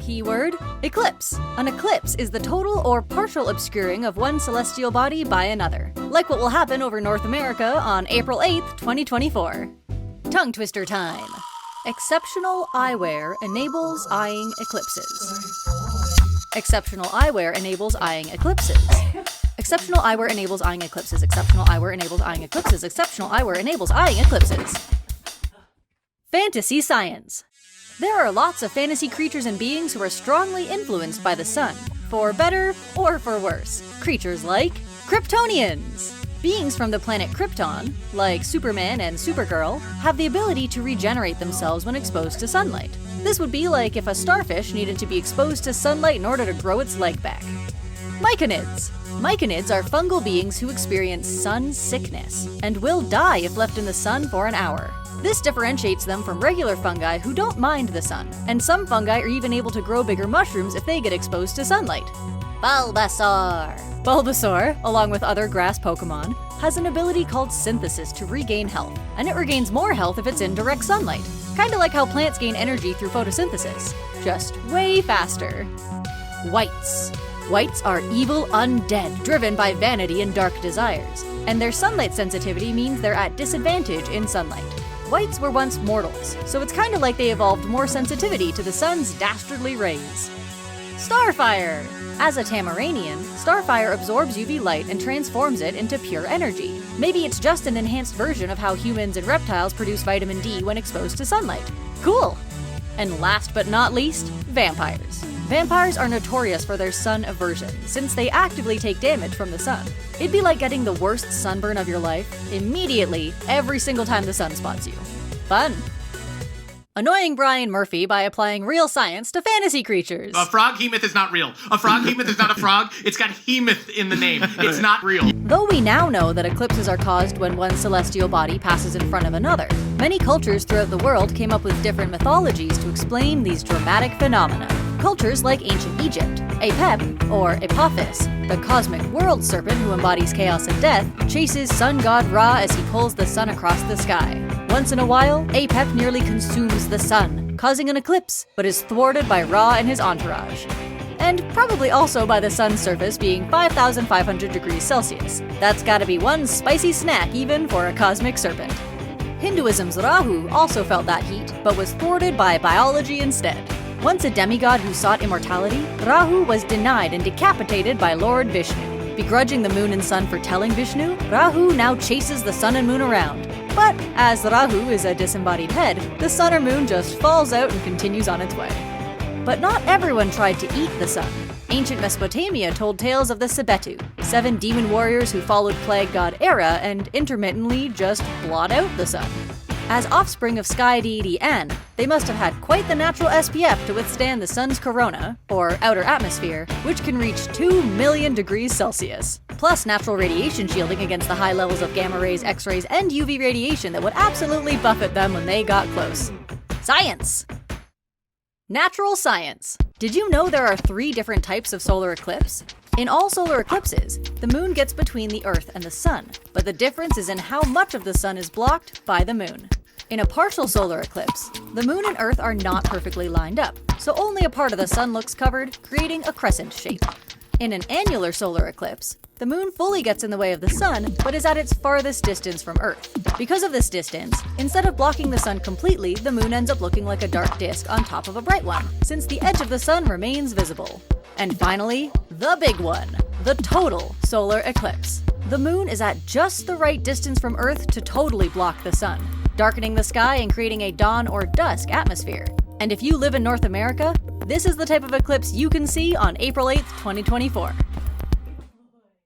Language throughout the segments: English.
Keyword: eclipse. An eclipse is the total or partial obscuring of one celestial body by another, like what will happen over North America on April 8th, 2024. Tongue twister time. Exceptional eyewear enables eyeing eclipses. Exceptional eyewear enables eyeing eclipses. Exceptional eyewear enables eyeing eclipses. Exceptional eyewear enables eyeing eclipses. Exceptional eyewear enables eyeing eclipses. Fantasy science. There are lots of fantasy creatures and beings who are strongly influenced by the sun, for better or for worse. Creatures like Kryptonians. Beings from the planet Krypton, like Superman and Supergirl, have the ability to regenerate themselves when exposed to sunlight. This would be like if a starfish needed to be exposed to sunlight in order to grow its leg back. Myconids. Myconids are fungal beings who experience sun sickness and will die if left in the sun for an hour. This differentiates them from regular fungi who don't mind the sun, and some fungi are even able to grow bigger mushrooms if they get exposed to sunlight. Bulbasaur. Bulbasaur, along with other grass Pokemon, has an ability called synthesis to regain health, and it regains more health if it's in direct sunlight. Kinda like how plants gain energy through photosynthesis, just way faster. Wights. Wights are evil undead, driven by vanity and dark desires, and their sunlight sensitivity means they're at disadvantage in sunlight. Wights were once mortals, so it's kinda like they evolved more sensitivity to the sun's dastardly rays. Starfire! As a Tamaranian, Starfire absorbs UV light and transforms it into pure energy. Maybe it's just an enhanced version of how humans and reptiles produce vitamin D when exposed to sunlight. Cool! And last but not least, vampires. Vampires are notorious for their sun aversion, since they actively take damage from the sun. It'd be like getting the worst sunburn of your life immediately every single time the sun spots you. Fun! Annoying Brian Murphy by applying real science to fantasy creatures. A froghemoth is not real. A froghemoth is not a frog. It's got hemoth in the name. It's not real. Though we now know that eclipses are caused when one celestial body passes in front of another, many cultures throughout the world came up with different mythologies to explain these dramatic phenomena. Cultures like ancient Egypt, Apep, or Apophis, the cosmic world serpent who embodies chaos and death, chases sun god Ra as he pulls the sun across the sky. Once in a while, Apep nearly consumes the sun, causing an eclipse, but is thwarted by Ra and his entourage. And probably also by the sun's surface being 5,500 degrees Celsius. That's gotta be one spicy snack even for a cosmic serpent. Hinduism's Rahu also felt that heat, but was thwarted by biology instead. Once a demigod who sought immortality, Rahu was denied and decapitated by Lord Vishnu. Begrudging the moon and sun for telling Vishnu, Rahu now chases the sun and moon around. But as Rahu is a disembodied head, the sun or moon just falls out and continues on its way. But not everyone tried to eat the sun. Ancient Mesopotamia told tales of the Sebetu, 7 demon warriors who followed plague god Era and intermittently just blot out the sun. As offspring of sky deity An, they must have had quite the natural SPF to withstand the sun's corona, or outer atmosphere, which can reach 2 million degrees Celsius. Plus natural radiation shielding against the high levels of gamma rays, X-rays, and UV radiation that would absolutely buffet them when they got close. Science! Natural science. Did you know there are 3 different types of solar eclipse? In all solar eclipses, the moon gets between the Earth and the sun, but the difference is in how much of the sun is blocked by the moon. In a partial solar eclipse, the moon and Earth are not perfectly lined up, so only a part of the sun looks covered, creating a crescent shape. In an annular solar eclipse, the moon fully gets in the way of the sun, but is at its farthest distance from Earth. Because of this distance, instead of blocking the sun completely, the moon ends up looking like a dark disk on top of a bright one, since the edge of the sun remains visible. And finally, the big one, the total solar eclipse. The moon is at just the right distance from Earth to totally block the sun, darkening the sky and creating a dawn or dusk atmosphere. And if you live in North America, this is the type of eclipse you can see on April 8th, 2024.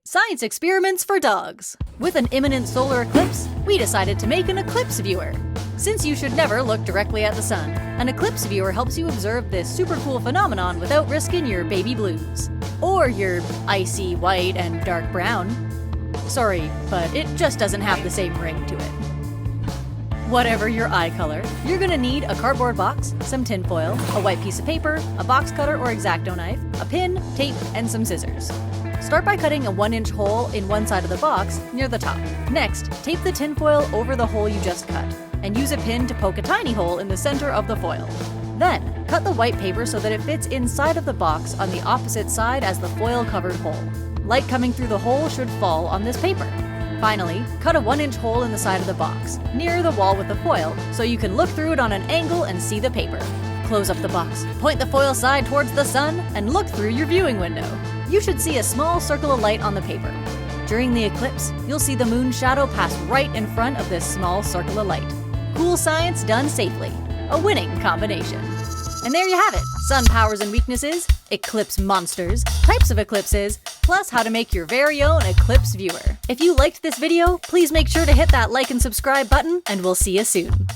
Science experiments for dogs. With an imminent solar eclipse, we decided to make an Eclipse Viewer. Since you should never look directly at the sun, an Eclipse Viewer helps you observe this super cool phenomenon without risking your baby blues. Or your icy white and dark brown. Sorry, but it just doesn't have the same ring to it. Whatever your eye color, you're gonna need a cardboard box, some tinfoil, a white piece of paper, a box cutter or X-Acto knife, a pin, tape, and some scissors. Start by cutting a 1-inch hole in one side of the box near the top. Next, tape the tinfoil over the hole you just cut, and use a pin to poke a tiny hole in the center of the foil. Then, cut the white paper so that it fits inside of the box on the opposite side as the foil-covered hole. Light coming through the hole should fall on this paper. Finally, cut a 1-inch hole in the side of the box, near the wall with the foil, so you can look through it on an angle and see the paper. Close up the box, point the foil side towards the sun, and look through your viewing window. You should see a small circle of light on the paper. During the eclipse, you'll see the moon's shadow pass right in front of this small circle of light. Cool science done safely. A winning combination. And there you have it, sun powers and weaknesses, eclipse monsters, types of eclipses, plus how to make your very own Eclipse Viewer. If you liked this video, please make sure to hit that like and subscribe button, and we'll see you soon.